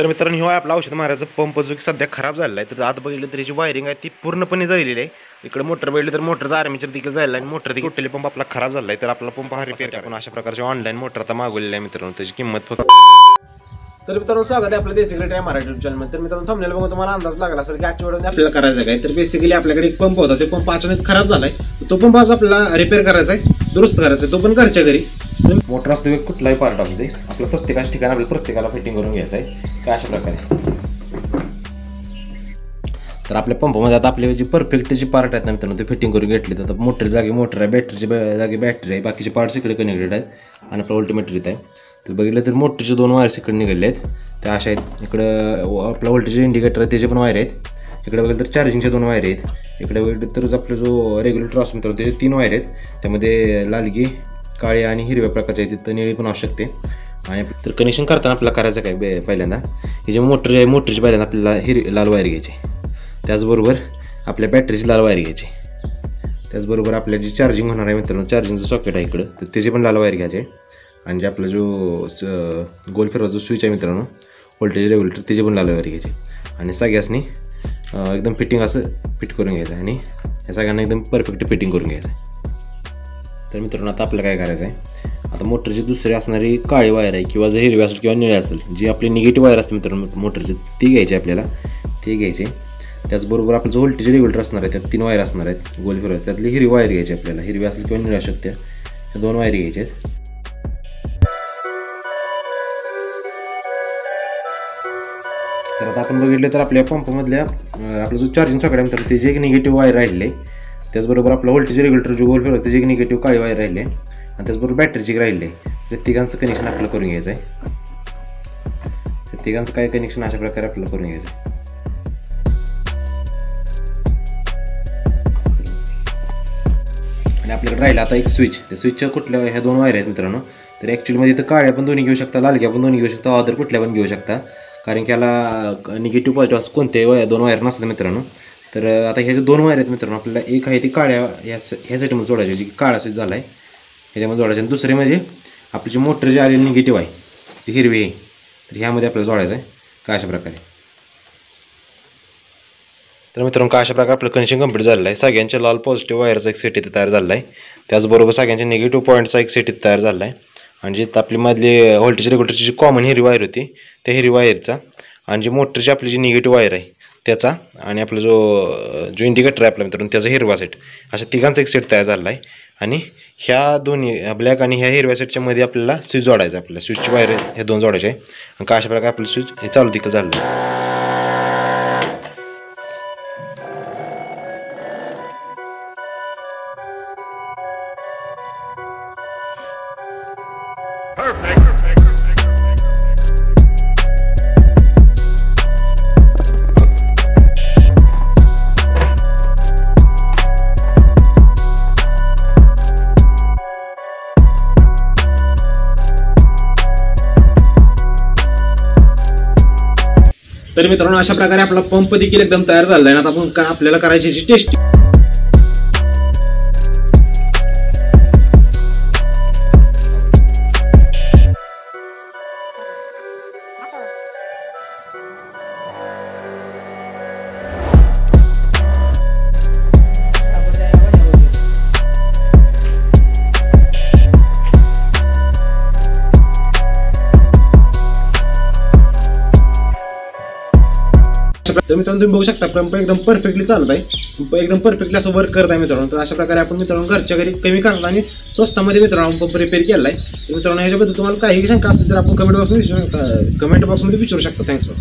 तर मित्रांनो ही आपला औषध मारायचा पंप जो की सध्या खराब झालेला आहे. तर आता बघितलं तर त्याची वायरिंग आहे ती पूर्णपणे जळलेली आहे. इकडे मोटर बघितलं तर मोटरचा आर्मेचर देखील जायला आणि मोटर देखील टोटली पंप आपला खराब झाला आहे. तर आपला पंप हा रिपेअर आपण अशा प्रकारचे ऑनलाईन मोटर आता मागवलेला आहे मित्रांनो. त्याची किंमत फक्त तर मित्रांनो स्वागत आहे आपल्या basically try Marathi YouTube channel. तर मित्रांनो थंबनेल बघून तुम्हाला अंदाज लागला असेल की आजच्या व्हिडिओमध्ये आपल्याला करायचं काय. तर बेसिकली आपल्याकडे एक पंप होता, ते पंप अचानक खराब झालाय. तो पंप आज आपल्याला रिपेअर करायचा आहे, दुरुस्त करायचा आहे, तो पण घरच्या घरी. मोटर असते कुठलाही पार्ट असते आपलं प्रत्येकाच्या ठिकाणी आपल्याला प्रत्येकाला फिटिंग करून घ्यायचं आहे काय अशा प्रकारे. तर आपल्या पंपामध्ये आता आपले जे परफेक्ट जे पार्ट आहेत ना मित्रांनो ते फिटिंग करून घेतले. तर मोटर जागी मोटर आहे, बॅटरीची जागी बॅटरी आहे, बाकीचे पार्ट्स इकडे कनेक्टेड आहेत आणि आपलं व्होल्टमीटर इथं आहे. तर बघितलं तर मोटरचे 2 वायर्स इकडे निघाले आहेत, त्या अशा आहेत. इकडं आपला व्होल्टेज इंडिकेटर आहे त्याचे पण वायर आहेत. इकडे बघितलं तर चार्जिंगच्या 2 वायर आहेत. इकडे बघितलं तर आपला जो रेग्युलेटर असतो मित्रांनो त्याचे 3 वायर आहेत. त्यामध्ये लालगी, काळी आणि हिरव्या प्रकारचे आहेत, तिथं निळी पण असू शकते. आणि तर कनेक्शन करताना आपल्याला करायचं काय पहिल्यांदा हे जे मोटर आहे मोटरची पहिल्यांदा आपल्याला लाल वायर घ्यायची. त्याचबरोबर आपल्या बॅटरीची लाल वायर घ्यायची. त्याचबरोबर आपल्या जे चार्जिंग होणार आहे मित्रांनो चार्जिंगचं सॉकेट आहे इकडं, तर त्याचे पण लाल वायर घ्यायचे. आणि जे आपला जो गोल फिरवाचा जो स्विच आहे मित्रांनो व्होल्टेज रेग्युलेटर त्याचे पण लाल वायर घ्यायचे. आणि सगळ्यासनी एकदम फिटिंग असं फिट करून घ्यायचं आहे आणि या सगळ्यांना एकदम परफेक्ट फिटिंग करून घ्यायचं आहे. तर मित्रांनो आता आपल्याला काय करायचं आहे, आता मोटरची दुसरी असणारी काळी वायर आहे किंवा जर हिरवी असेल किंवा निळी असेल, जी आपली निगेटिव्ह वायर असते मित्रांनो मोटरची ती घ्यायची आपल्याला, ती घ्यायची. त्याचबरोबर आपलं जो व्होल्टेज रेग्युलेटर असणार आहे त्यात 3 वायर असणार आहेत गोल फिरवायचे, त्यातली हिरवी वायर घ्यायची आपल्याला, हिरवी असेल किंवा निळी असू शकते. त्या 2 वायर घ्यायच्या आहेत. तर आता आपण बघितलं तर आपल्या पंपामधल्या आपलं जो चार्जिंग सॉकेट आहे मित्रांनो त्याची एक निगेटिव्ह वायर राहिली आहे. त्याचबरोबर आपलं व्होल्टेज रेग्युलेटर जो गोल फिरवायचं त्याची एक निगेटिव्ह काळी वायर राहिली आहे आणि त्याचबरोबर बॅटरीची राहिली आहे. तर तिघांचं कनेक्शन आपल्याला करून घ्यायचं आहे. तर तिघांचं काय कनेक्शन अशा प्रकारे आपल्याला करून घ्यायचं आहे. आणि आपल्याकडे राहिला आता एक स्विच. त्या स्विचच्या कुठल्या ह्या 2 वायर आहेत मित्रांनो. तर ॲक्च्युअलीमध्ये इथं काळ्या पण दोन्ही घेऊ शकता, लालक्या पण दोन्ही घेऊ शकता, अदर कुठल्या पण घेऊ शकता, कारण की याला निगेटिव्ह पॉझिटिव्ह असं कोणते 2 वायर नसतात मित्रांनो. तर आता ह्या जे 2 वायर आहेत मित्रांनो आपल्याला एक आहे ती काळ्या ह्यासाठी जोडायची जी काळा स्विच झाला आहे ह्याच्यामध्ये जोडायचे. आणि दुसरे म्हणजे आपली जी मोटर जी आलेली निगेटिव्ह आहे ती हिरवी आहे, तर ह्यामध्ये आपल्याला जोडायचं आहे का अशा प्रकारे. तर मित्रांनो का अशा प्रकारे आपलं कनेक्शन कंप्लीट झालेलं आहे. सगळ्यांच्या लाल पॉझिटिव्ह वायरचा एक सेट इथे तयार झाला आहे. त्याचबरोबर सगळ्यांच्या निगेटिव्ह पॉईंटचा एक सेट इथे तयार झाला आहे. आणि जे आपली मधली व्होल्टेज रेग्युलेटरची जी कॉमन हिरवी वायर होती त्या हिरवी वायरचा, आणि जी मोटरची आपली जी निगेटिव्ह वायर आहे त्याचा, आणि आपला जो इंडिकेटर आहे आपल्या मित्रांनो त्याचा हिरवा सेट, अशा तिघांचा एक सेट तयार झाला आहे. आणि ह्या दोन्ही ब्लॅक आणि ह्या हिरव्या सेटच्या मध्ये आपल्याला स्विच जोडायचं आहे. आपल्याला स्विचची वायर ह्या 2 जोडायचे आहे. आणि का अशा प्रकारे आपलं स्विच हे चालू देखील झालं आहे. तर मित्रांनो अशा प्रकारे आपला पंप देखील एकदम तयार झाला आहे. आता आपण आपल्याला करायची याची टेस्ट. तर मित्रांनो तुम्ही बघू शकता पंप एकदम परफेक्टली चालत आहे, पंप एकदम परफेक्टली असं वर्क करत आहे मित्रांनो. तर अशा प्रकारे आपण मित्रांनो घरच्या घरी कमी खर्चात आणि स्वस्तामध्ये मित्रांनो पंप रिपेअर केला आहे. तर मित्रांनो ह्याच्याबद्दल तुम्हाला काही शंका असेल तर आपण कमेंट बॉक्समध्ये विचारू शकता. थँक्स.